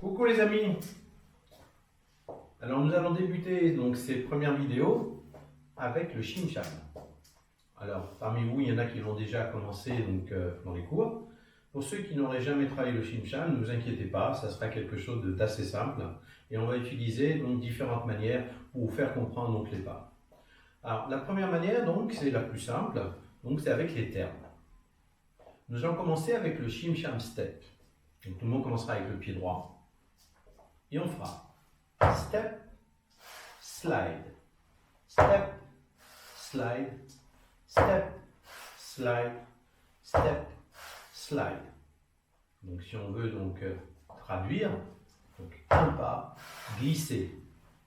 Coucou les amis. Alors nous allons débuter donc ces premières vidéos avec le Shim Sham. Alors parmi vous, il y en a qui l'ont déjà commencé donc, dans les cours. Pour ceux qui n'auraient jamais travaillé le Shim Sham, ne vous inquiétez pas, ça sera quelque chose d'assez simple. Et on va utiliser donc différentes manières pour vous faire comprendre donc les pas. Alors la première manière donc c'est la plus simple, donc c'est avec les termes. Nous allons commencer avec le Shim Sham Step. Donc tout le monde commencera avec le pied droit. Et on fera step, slide, step, slide, step, slide, step, slide. Donc si on veut donc traduire, donc un pas, glisser,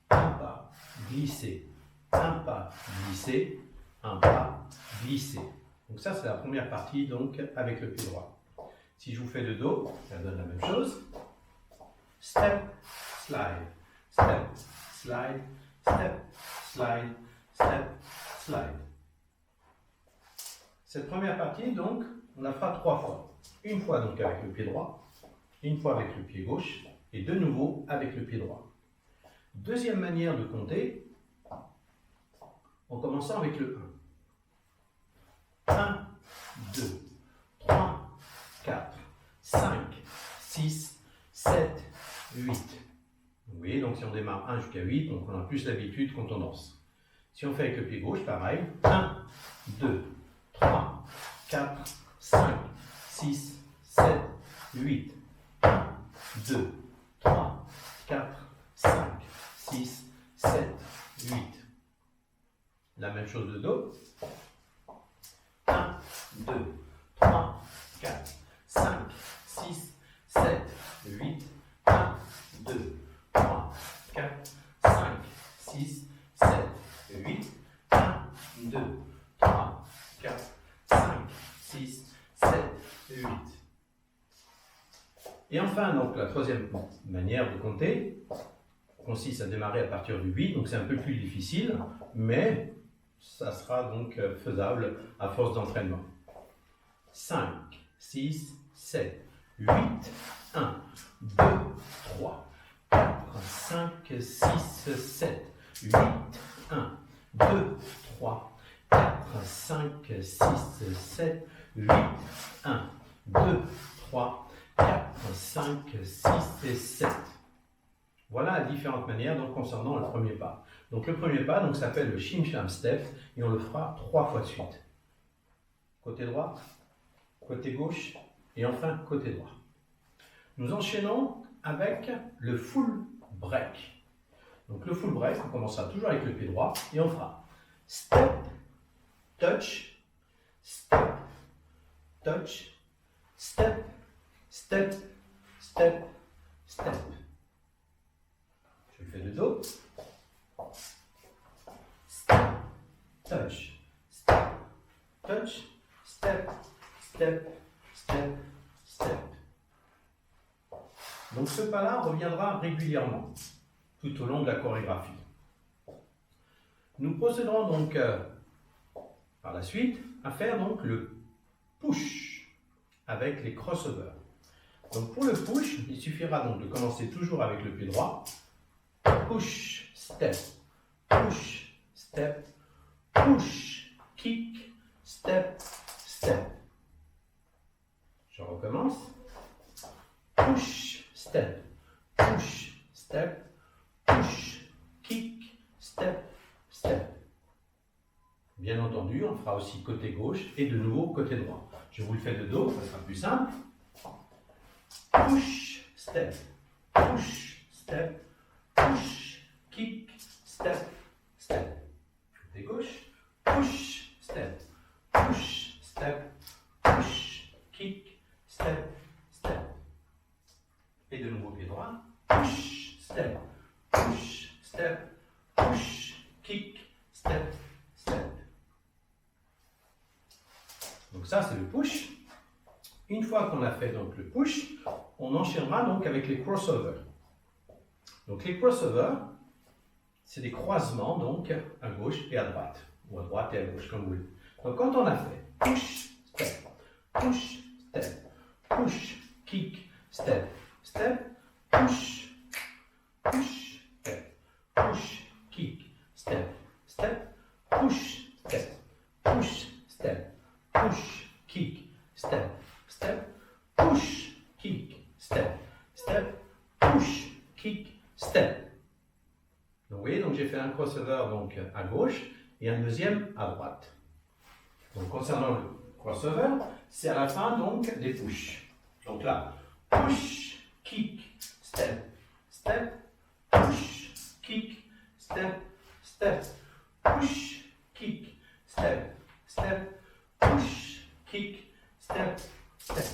un pas, glisser, un pas, glisser, un pas, glisser. Donc ça c'est la première partie donc avec le pied droit. Si je vous fais de dos, ça donne la même chose. Step, slide, step, slide, step, slide, step, slide. Cette première partie, donc, on la fera 3 fois. Une fois donc avec le pied droit, une fois avec le pied gauche, et de nouveau avec le pied droit. Deuxième manière de compter, en commençant avec le 1. 1, 2, 3, 4, 5, 6, 7, 8. Vous voyez, donc si on démarre 1 jusqu'à 8, donc on a plus l'habitude quand on danse. Si on fait avec le pied gauche, pareil. 1, 2, 3, 4, 5, 6, 7, 8. 1, 2, 3, 4, 5, 6, 7, 8. La même chose de dos. 1, 2, 3, 4, 5, 6, 7, 8. 1, 2, 3, 4, 5, 6, 7, 8. 1, 2, 3, 4, 5, 6, 7, 8. Et enfin, donc, la troisième manière de compter consiste à démarrer à partir du 8, donc c'est un peu plus difficile, mais ça sera donc faisable à force d'entraînement. 5, 6, 7, 8, 1, 2, 3, 4, 5, 6, 7, 8, 1, 2, 3, 4, 5, 6, 7, 8, 1, 2, 3, 4, 5, 6 et 7. Voilà différentes manières donc, concernant le premier pas. Donc le premier pas donc, s'appelle le Shim Sham Step et on le fera 3 fois de suite. Côté droit, côté gauche et enfin côté droit. Nous enchaînons avec le full break. Donc le full break, on commencera toujours avec le pied droit et on fera step, touch, step, touch, step, step, step, step. Je le fais de dos. Step, touch, step, touch, step, step, step, step. Donc ce pas-là reviendra régulièrement tout au long de la chorégraphie. Nous procéderons donc par la suite à faire donc le push avec les crossovers. Donc pour le push, il suffira donc de commencer toujours avec le pied droit. Push, step, push, step, push, kick, step, step. Je recommence. Push, step, push, step, push, kick, step, step. Bien entendu, on fera aussi côté gauche et de nouveau côté droit. Je vous le fais de dos, ça sera plus simple. Push, step, push, step, push, kick, step, step. Côté gauche, push, step, push, step, push, kick, step, step. Et de nouveau pied droit, push, step, push, step, push, kick, step, step. Donc ça c'est le push. Une fois qu'on a fait donc le push, on enchaînera donc avec les crossovers. Donc les crossovers, c'est des croisements donc à gauche et à droite, ou à droite et à gauche comme vous voulez. Donc quand on a fait push, step, push, step, push, kick, step, step, push, push, step, push, kick, step, step, push, step, push, step, push, kick, step, step, push, kick, step, step, push, kick, step. Donc, vous voyez, donc j'ai fait un crossover donc, à gauche et un deuxième à droite. Donc concernant le crossover, c'est à la fin donc des push. Donc là, push, kick, step, step, push, kick, step, step, push, kick, step, step, push, kick, step, step.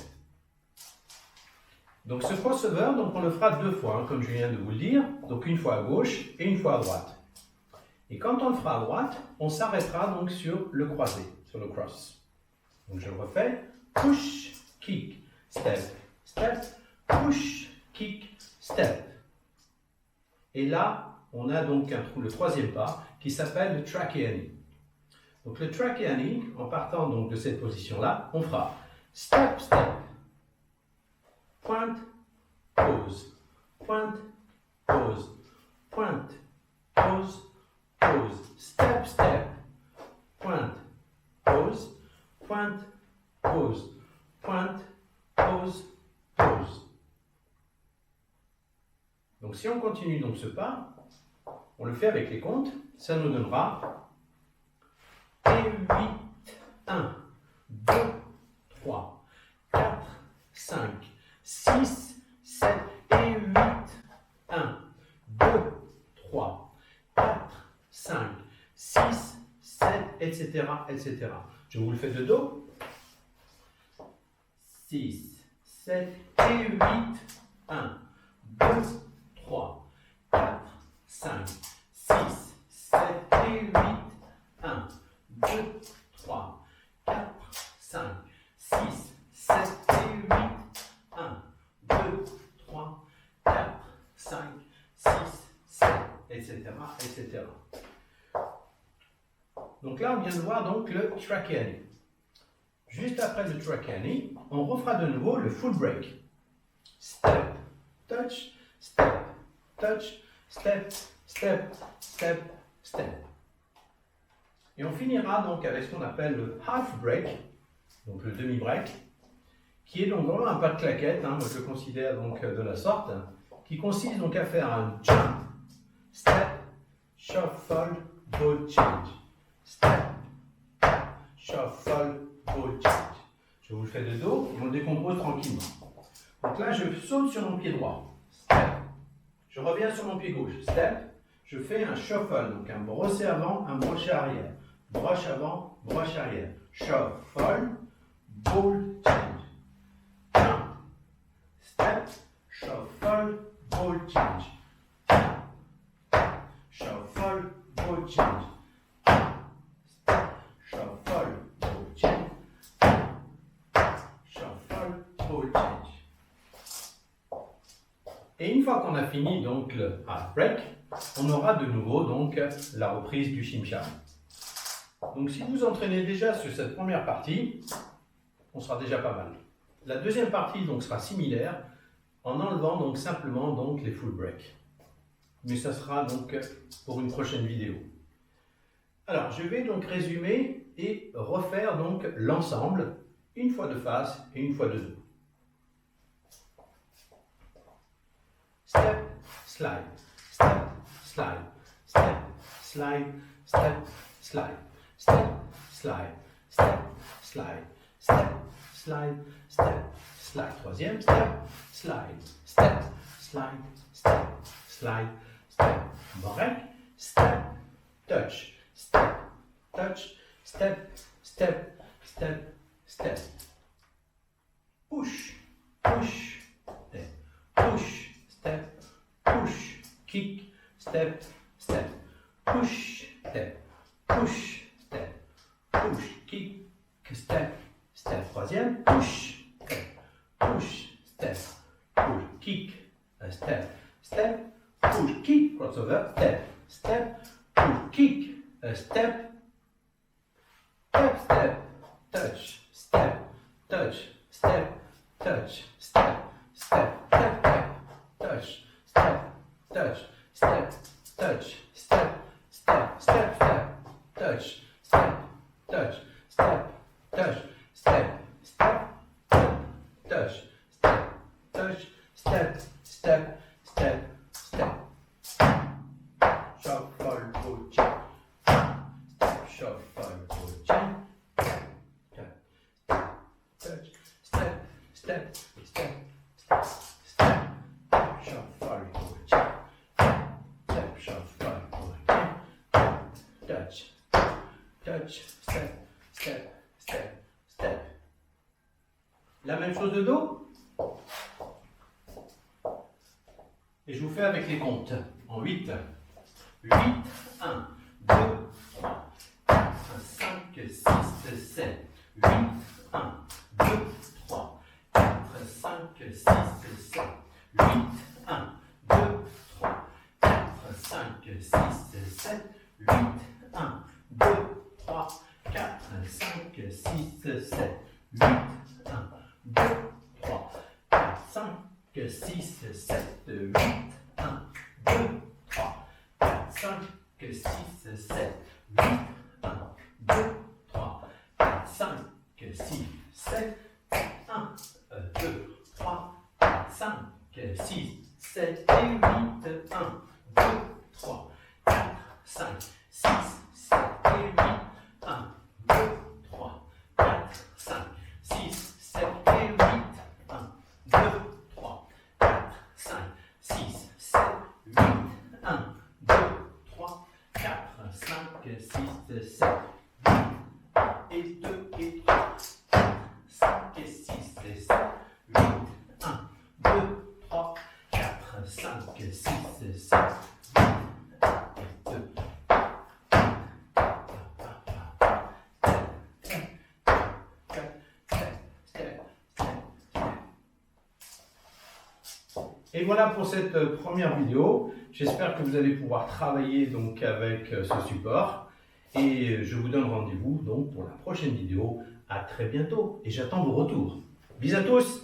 Donc ce crossover, donc on le fera deux fois, hein, comme je viens de vous le dire, donc une fois à gauche et une fois à droite. Et quand on le fera à droite, on s'arrêtera donc sur le croisé, sur le cross. Donc je le refais, push, kick, step, step, push, kick, step. Et là, on a donc le troisième pas qui s'appelle le tracheani. Donc le tracheani, en partant donc de cette position-là, on fera step, step, pointe, pause, pointe, pause, pointe, pause, pause, step, step, pointe, pause, pointe, pause, pointe, pause, pause. Donc si on continue donc ce pas, on le fait avec les comptes, ça nous donnera et 8, 1, 2, 3, 4, 5, 6, 7 et 8, 1, 2, 3, 4, 5, 6, 7, etc., etc. Je vous le fais de dos. 6, 7 et 8, 1, 2, 3, 4, 5, 6, 7 et 8, 1, 2, 3, 4, 5, 6, 7 et 8, 1, 2, 3, 4, 5, 6, 7, etc., etc. Donc là, on vient de voir donc le tracheani. Juste après le tracheani, on refera de nouveau le full break. Step, touch, step, touch, step, step, step, step. Et on finira donc avec ce qu'on appelle le half break, donc le demi-break, qui est donc vraiment un pas de claquette, hein, moi je le considère donc de la sorte, qui consiste donc à faire un jump, step, shuffle, ball change. Step, shuffle, ball change. Je vous le fais de dos et on le décompose tranquillement. Donc là, je saute sur mon pied droit. Step. Je reviens sur mon pied gauche. Step. Je fais un shuffle, donc un brosser avant, un brochet arrière. Broche avant, broche arrière. Shuffle, ball change. Jump. Step, shuffle, ball change. Shuffle, ball change. Shuffle, ball change. Shuffle, ball change. Et une fois qu'on a fini donc le half break, on aura de nouveau donc la reprise du shimsham. Donc si vous entraînez déjà sur cette première partie, on sera déjà pas mal. La deuxième partie donc sera similaire en enlevant donc simplement donc les full break. Mais ça sera donc pour une prochaine vidéo. Alors je vais donc résumer et refaire donc l'ensemble une fois de face et une fois de dos. Step, slide, step, slide, step, slide, step, slide, step, slide, step, slide, step, slide, step, slide. Troisième, step, slide, step, slide, step, slide, step. Break, step, touch, step, touch, step, step, step, step. Push, push, step, push, step, push, kick, step, step, push, step, push, step, push, kick, step, step. Troisième, push, step, push, step, push, kick, step, step, push, kick, crossover, step, step, push, kick, step, step, step, touch, step, touch, step, touch, step, step, step, step, touch, touch, step, touch, step, step, step, step. Shuffle, go, jump. Step, shuffle, go, jump. Tap, tap, touch, step, step, step, step, step. Shuffle, go, jump. Step, shuffle, go, jump. Touch, touch, step, step, step, step. La même chose de dos. Et je vous fais avec les comptes en 8. 8, 1, 2, 3, 4, 5, 6, 7. 8, 1, 2, 3, 4, 5, 6, 7. 8, 1, 2, 3, 4, 5, 6, 7. 8, 1, 2, 3, 4, 5, 6, 7. 8, 1, 2, 3, 4, 5, 6, 7. 8, 1, 2, 3, 4, 5, 6, 7. 8, 1, 2, 3, 4, 5, 6, 7. 1, 2, 3, 4, 5, 6, 7 et 8. 1, 2, 3, 4, 5, 6, 7 et 8. 1, 2, 3, 4, 5, 6, 7 et 8. 1, 2, 3, 4, 5, 6, 7, 8. 1, 2, 3, 4, 5, 6, 7, 8. Et 2 et 3, 4, 5 et 6 et 7, 8. 1, 2, 3, 4, 5, 6 et 7, 8. Et 2. Et voilà pour cette première vidéo. J'espère que vous allez pouvoir travailler donc avec ce support. Et je vous donne rendez-vous donc pour la prochaine vidéo. À très bientôt et j'attends vos retours. Bisous à tous!